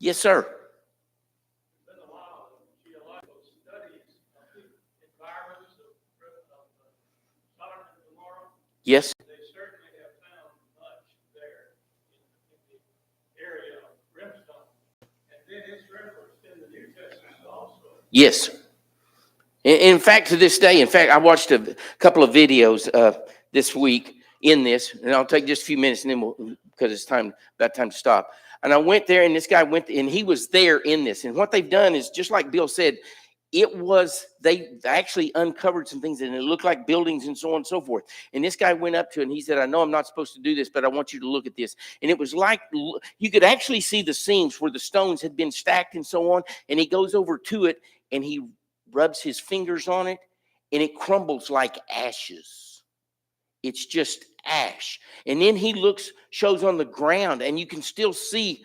Yes, sir. There's been a lot of geological studies of the environments of Sodom and Gomorrah. Yes. They certainly have found much there in the area of brimstone. And then it's referenced in the New Testament also. Yes. In fact, to this day, I watched a couple of videos this week in this, and I'll take just a few minutes, and then because it's about time to stop. And I went there, and this guy went, and he was there in this. And what they've done is, just like Bill said, they actually uncovered some things, and it looked like buildings and so on and so forth. And this guy went up to it, and he said, "I know I'm not supposed to do this, but I want you to look at this." And it was like you could actually see the seams where the stones had been stacked and so on. And he goes over to it, and he rubs his fingers on it, and it crumbles like ashes. It's just ash. And then he shows on the ground, and you can still see,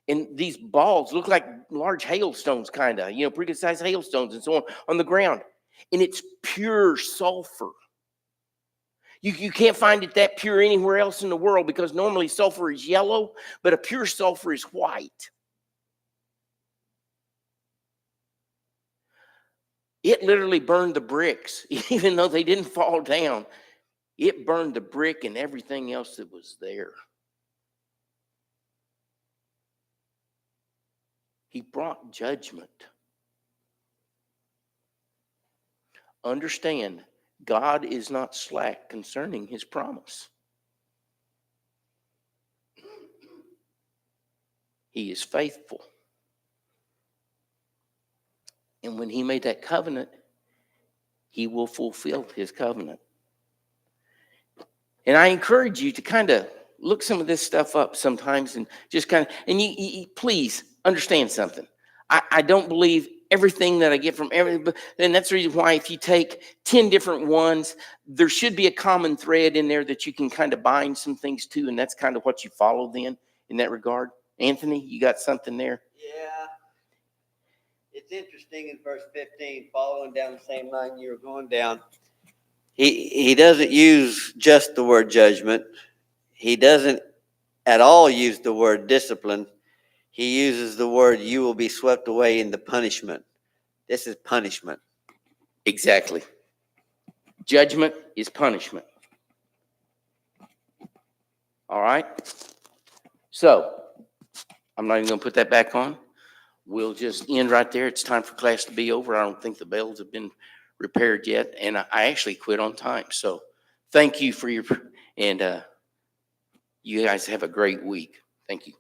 and these balls look like large hailstones, kind of, pretty good sized hailstones and so on the ground. And it's pure sulfur. You can't find it that pure anywhere else in the world, because normally sulfur is yellow, but a pure sulfur is white. It literally burned the bricks, even though they didn't fall down. It burned the brick and everything else that was there. He brought judgment. Understand, God is not slack concerning his promise. He is faithful. And when he made that covenant, he will fulfill his covenant. And I encourage you to kind of look some of this stuff up sometimes, and just kind of, and you please understand something. I don't believe everything that I get from everybody, and that's the reason why if you take 10 different ones, there should be a common thread in there that you can kind of bind some things to, and that's kind of what you follow then in that regard. Anthony, you got something there? Yeah. It's interesting in verse 15, following down the same line you were going down. He doesn't use just the word judgment. He doesn't at all use the word discipline. He uses the word, you will be swept away into punishment. This is punishment. Exactly. Judgment is punishment. All right? So, I'm not even going to put that back on. We'll just end right there. It's time for class to be over. I don't think the bells have been repaired yet, and I actually quit on time. So, thank you for and you guys have a great week. Thank you.